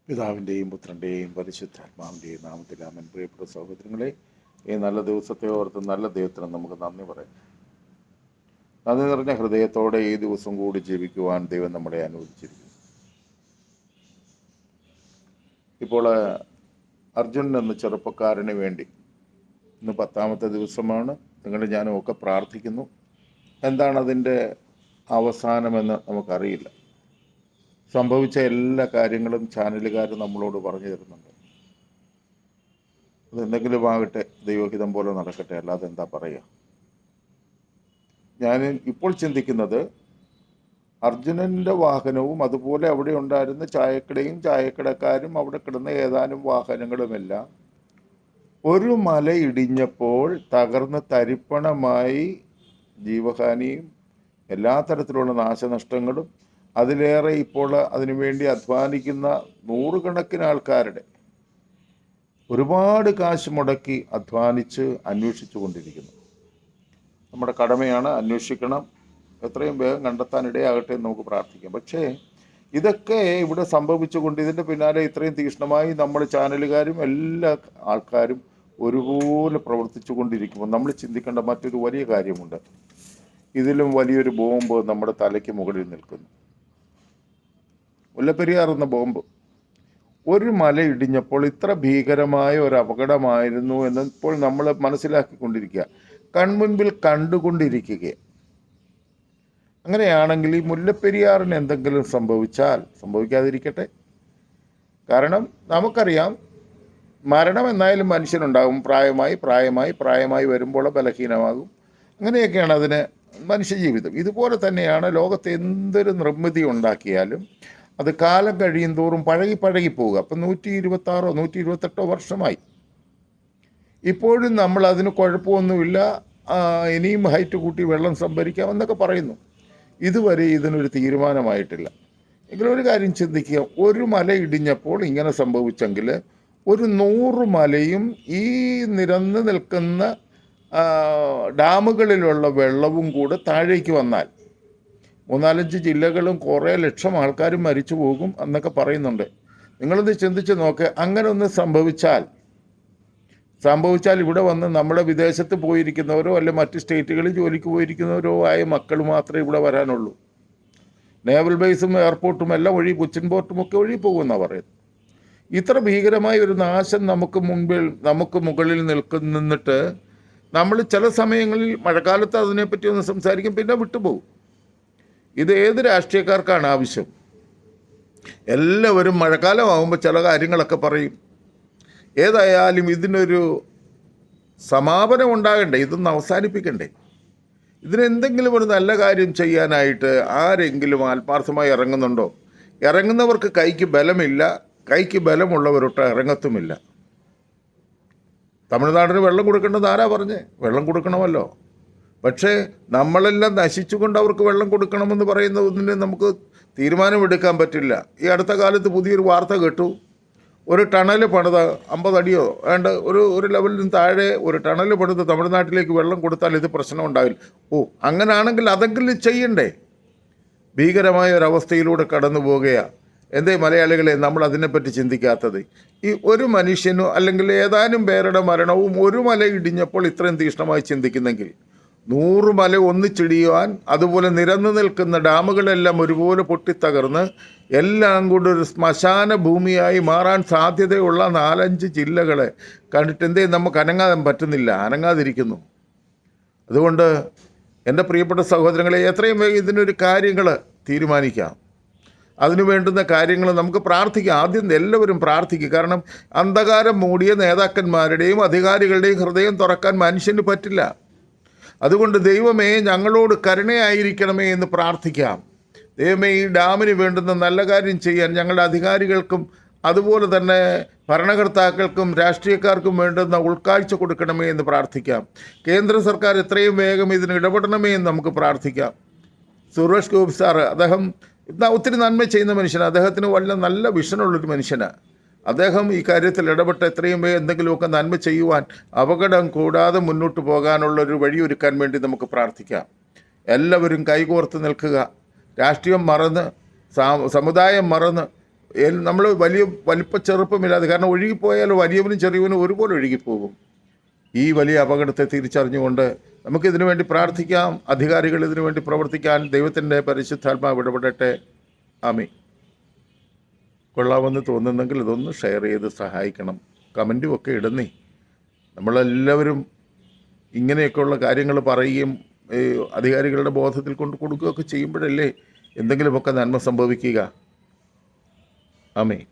പിതാവിൻ്റെയും പുത്രൻ്റെയും പരിശുദ്ധാത്മാവിൻ്റെയും നാമത്തിൽ ആമേൻ. പ്രിയപ്പെട്ട സഹോദരങ്ങളെ, ഈ നല്ല ദിവസത്തെ ഓർത്ത് നല്ല ദൈവത്തിന് നമുക്ക് നന്ദി പറയാം. നന്ദി നിറഞ്ഞ ഹൃദയത്തോടെ ഈ ദിവസം കൂടി ജീവിക്കുവാൻ ദൈവം നമ്മളെ അനുവദിച്ചിരിക്കുന്നു. ഇപ്പോൾ അർജുൻ എന്ന ചെറുപ്പക്കാരന് വേണ്ടി ഇന്ന് 10ാമത്തെ ദിവസമാണ്. നിങ്ങളുടെ ഞാനും ഒക്കെ പ്രാർത്ഥിക്കുന്നു. എന്താണ് അതിൻ്റെ അവസാനമെന്ന് നമുക്കറിയില്ല. സംഭവിച്ച എല്ലാ കാര്യങ്ങളും ചാനലുകാർ നമ്മളോട് പറഞ്ഞു തരുന്നുണ്ട്. അതെന്തെങ്കിലും ആകട്ടെ, ദൈവഹിതം പോലെ നടക്കട്ടെ, അല്ലാതെ എന്താ പറയുക. ഞാൻ ഇപ്പോൾ ചിന്തിക്കുന്നത്, അർജുനൻ്റെ വാഹനവും അതുപോലെ അവിടെ ഉണ്ടായിരുന്ന ചായക്കടയും ചായക്കടക്കാരും അവിടെ കിടന്ന ഏതാനും വാഹനങ്ങളുമെല്ലാം ഒരു മല ഇടിഞ്ഞപ്പോൾ തകർന്ന് തരിപ്പണമായി ജീവഹാനിയും എല്ലാ തരത്തിലുള്ള നാശനഷ്ടങ്ങളും, അതിലേറെ ഇപ്പോൾ അതിനുവേണ്ടി അധ്വാനിക്കുന്ന നൂറുകണക്കിന് ആൾക്കാരുടെ ഒരുപാട് കാശ് മുടക്കി അധ്വാനിച്ച് അന്വേഷിച്ചു കൊണ്ടിരിക്കുന്നു. നമ്മുടെ കടമയാണ്, അന്വേഷിക്കണം, എത്രയും വേഗം കണ്ടെത്താനിടയാകട്ടെ എന്ന് നമുക്ക് പ്രാർത്ഥിക്കാം. പക്ഷേ ഇതൊക്കെ ഇവിടെ സംഭവിച്ചുകൊണ്ട് ഇതിൻ്റെ പിന്നാലെ ഇത്രയും തീക്ഷ്ണമായി നമ്മുടെ ചാനലുകാരും എല്ലാ ആൾക്കാരും ഒരുപോലെ പ്രവർത്തിച്ചു കൊണ്ടിരിക്കുമ്പോൾ നമ്മൾ ചിന്തിക്കേണ്ട മറ്റൊരു വലിയ കാര്യമുണ്ട്. ഇതിലും വലിയൊരു ബോംബ് നമ്മുടെ തലയ്ക്ക് മുകളിൽ നിൽക്കുന്നു. മുല്ലപ്പെരിയാർ എന്ന ബോംബ് ഒരു മല ഇടിഞ്ഞപ്പോൾ ഇത്ര ഭീകരമായ ഒരു അപകടമായിരുന്നു എന്ന് ഇപ്പോൾ നമ്മൾ മനസ്സിലാക്കിക്കൊണ്ടിരിക്കുക, കൺമുൻപിൽ കണ്ടുകൊണ്ടിരിക്കുക. അങ്ങനെയാണെങ്കിൽ ഈ മുല്ലപ്പെരിയാറിന് എന്തെങ്കിലും സംഭവിക്കാതിരിക്കട്ടെ. കാരണം നമുക്കറിയാം, മരണം എന്നായാലും മനുഷ്യനുണ്ടാകും. പ്രായമായി വരുമ്പോൾ ബലഹീനമാകും. അങ്ങനെയൊക്കെയാണ് അതിന് മനുഷ്യജീവിതം. ഇതുപോലെ തന്നെയാണ് ലോകത്ത് എന്തൊരു നിർമ്മിതി ഉണ്ടാക്കിയാലും അത് കാലം കഴിയും തോറും പഴകി പോവുക. അപ്പം 126 128 വർഷമായി. ഇപ്പോഴും നമ്മൾ അതിന് കുഴപ്പമൊന്നുമില്ല, ഇനിയും ഹൈറ്റ് കൂട്ടി വെള്ളം സംഭരിക്കാം എന്നൊക്കെ പറയുന്നു. ഇതുവരെ ഇതിനൊരു തീരുമാനമായിട്ടില്ല. എങ്കിലും ഒരു കാര്യം ചിന്തിക്കുക, ഒരു മല ഇടിഞ്ഞപ്പോൾ ഇങ്ങനെ സംഭവിച്ചെങ്കിൽ ഒരു 100 മലയും ഈ നിരന്ന് നിൽക്കുന്ന ഡാമുകളിലുള്ള വെള്ളവും കൂടെ താഴേക്ക് വന്നാൽ 3-4 ജില്ലകളും കുറേ ലക്ഷം ആൾക്കാരും മരിച്ചു പോകും എന്നൊക്കെ പറയുന്നുണ്ട്. നിങ്ങളൊന്ന് ചിന്തിച്ച് നോക്ക്. അങ്ങനെ ഒന്ന് സംഭവിച്ചാൽ ഇവിടെ വന്ന് നമ്മുടെ വിദേശത്ത് പോയിരിക്കുന്നവരോ അല്ലെ മറ്റ് സ്റ്റേറ്റുകളിൽ ജോലിക്ക് പോയിരിക്കുന്നവരോ ആയ മക്കൾ മാത്രമേ ഇവിടെ വരാനുള്ളൂ. നേവൽ ബേസും എയർപോർട്ടും എല്ലാം വഴി, കൊച്ചിൻ പോർട്ടും ഒക്കെ വഴി പോകുമെന്നാണ് പറയുന്നത്. ഇത്ര ഭീകരമായ ഒരു നാശം നമുക്ക് മുകളിൽ നിന്നിട്ട് നമ്മൾ ചില സമയങ്ങളിൽ മഴക്കാലത്ത് അതിനെപ്പറ്റി ഒന്ന് സംസാരിക്കും, പിന്നെ വിട്ടുപോകും. ഇത് ഏത് രാഷ്ട്രീയക്കാർക്കാണ് ആവശ്യം? എല്ലാവരും മഴക്കാലമാകുമ്പോൾ ചില കാര്യങ്ങളൊക്കെ പറയും. ഏതായാലും ഇതിനൊരു സമാപനം ഉണ്ടാകണ്ടേ, ഇതൊന്ന് അവസാനിപ്പിക്കണ്ടേ? ഇതിനെന്തെങ്കിലും ഒരു നല്ല കാര്യം ചെയ്യാനായിട്ട് ആരെങ്കിലും ആത്മാർത്ഥമായി ഇറങ്ങുന്നുണ്ടോ? ഇറങ്ങുന്നവർക്ക് കൈക്ക് ബലമില്ല, കൈക്ക് ബലമുള്ളവരൊട്ട് ഇറങ്ങത്തുമില്ല. തമിഴ്നാടിന് വെള്ളം കൊടുക്കേണ്ടത് ആരാ പറഞ്ഞേ? വെള്ളം കൊടുക്കണമല്ലോ. പക്ഷേ നമ്മളെല്ലാം നശിച്ചുകൊണ്ട് അവർക്ക് വെള്ളം കൊടുക്കണമെന്ന് പറയുന്നതിന് നമുക്ക് തീരുമാനമെടുക്കാൻ പറ്റില്ല. ഈ അടുത്ത കാലത്ത് പുതിയൊരു വാർത്ത കേട്ടു. ഒരു ടണൽ പണിത് 50 അടിയോ വേണ്ട ഒരു ലെവലിന് താഴെ ഒരു ടണൽ പണിത് തമിഴ്നാട്ടിലേക്ക് വെള്ളം കൊടുത്താൽ ഇത് പ്രശ്നം ഉണ്ടാവില്ല. അങ്ങനാണെങ്കിൽ അതെങ്കിലും ചെയ്യണ്ടേ? ഭീകരമായ ഒരവസ്ഥയിലൂടെ കടന്നു പോകുകയാണ്. എന്തേ മലയാളികളെ നമ്മൾ അതിനെപ്പറ്റി ചിന്തിക്കാത്തത്? ഈ ഒരു മനുഷ്യനോ അല്ലെങ്കിൽ ഏതാനും പേരുടെ മരണവും ഒരു മല ഇടിഞ്ഞപ്പോൾ ഇത്രയും തീക്ഷ്ണമായി ചിന്തിക്കുന്നെങ്കിൽ 100 മല ഒന്നിച്ചിടിയുവാൻ, അതുപോലെ നിരന്നു നിൽക്കുന്ന ഡാമുകളെല്ലാം ഒരുപോലെ പൊട്ടിത്തകർന്ന് എല്ലാം കൂടി ഒരു ശ്മശാന ഭൂമിയായി മാറാൻ സാധ്യതയുള്ള 4-5 ജില്ലകളെ കണ്ടിട്ട് എന്തേ നമുക്ക് അനങ്ങാതിരിക്കുന്നു. അതുകൊണ്ട് എൻ്റെ പ്രിയപ്പെട്ട സഹോദരങ്ങളെ, എത്രയും വേഗം ഇതിനൊരു കാര്യങ്ങൾ തീരുമാനിക്കാം. അതിനു വേണ്ടുന്ന കാര്യങ്ങൾ നമുക്ക് പ്രാർത്ഥിക്കാം. ആദ്യം എല്ലാവരും പ്രാർത്ഥിക്കുക. കാരണം അന്ധകാരം മൂടിയ നേതാക്കന്മാരുടെയും അധികാരികളുടെയും ഹൃദയം തുറക്കാൻ മനുഷ്യന് പറ്റില്ല. അതുകൊണ്ട് ദൈവമേ, ഞങ്ങളോട് കരുണയായിരിക്കണമേ എന്ന് പ്രാർത്ഥിക്കാം. ദൈവമേ, ഈ ഡാമിന് വേണ്ടുന്ന നല്ല കാര്യം ചെയ്യാൻ ഞങ്ങളുടെ അധികാരികൾക്കും അതുപോലെ തന്നെ ഭരണകർത്താക്കൾക്കും രാഷ്ട്രീയക്കാർക്കും വേണ്ടുന്ന ഉൾക്കാഴ്ച കൊടുക്കണമേ എന്ന് പ്രാർത്ഥിക്കാം. കേന്ദ്ര സർക്കാർ എത്രയും വേഗം ഇതിന് ഇടപെടണമേ എന്ന് നമുക്ക് പ്രാർത്ഥിക്കാം. സുരേഷ് ഗോപി സാറ്, അദ്ദേഹം ഒത്തിരി നന്മ ചെയ്യുന്ന മനുഷ്യനാണ്. അദ്ദേഹത്തിന് നല്ല വിഷനുള്ളൊരു മനുഷ്യനാണ്. അദ്ദേഹം ഈ കാര്യത്തിൽ ഇടപെട്ട് എത്രയും വേഗം എന്തെങ്കിലുമൊക്കെ നന്മ ചെയ്യുവാൻ, അപകടം കൂടാതെ മുന്നോട്ട് പോകാനുള്ളൊരു വഴിയൊരുക്കാൻ വേണ്ടി നമുക്ക് പ്രാർത്ഥിക്കാം. എല്ലാവരും കൈകോർത്ത് നിൽക്കുക. രാഷ്ട്രീയം മറന്ന്, സമുദായം മറന്ന്, നമ്മൾ വലിപ്പ ചെറുപ്പമില്ലാതെ, കാരണം ഒഴുകിപ്പോയാൽ വലിയവനും ചെറിയവനും ഒരുപോലെ ഒഴുകിപ്പോകും. ഈ വലിയ അപകടത്തെ തിരിച്ചറിഞ്ഞുകൊണ്ട് നമുക്കിതിനു വേണ്ടി പ്രാർത്ഥിക്കാം. അധികാരികൾ ഇതിനു വേണ്ടി പ്രവർത്തിക്കാൻ ദൈവത്തിൻ്റെ പരിശുദ്ധാത്മാവ് ഇടപെടട്ടെ. ആമീൻ. കൊള്ളാമെന്ന് തോന്നുന്നെങ്കിൽ ഇതൊന്ന് ഷെയർ ചെയ്ത് സഹായിക്കണം. കമൻറ്റും ഒക്കെ ഇടുന്നേ. നമ്മളെല്ലാവരും ഇങ്ങനെയൊക്കെയുള്ള കാര്യങ്ങൾ പറയുകയും അധികാരികളുടെ ബോധത്തിൽ കൊണ്ട് കൊടുക്കുകയൊക്കെ ചെയ്യുമ്പോഴല്ലേ എന്തെങ്കിലുമൊക്കെ നന്മ സംഭവിക്കുക. ആമേൻ.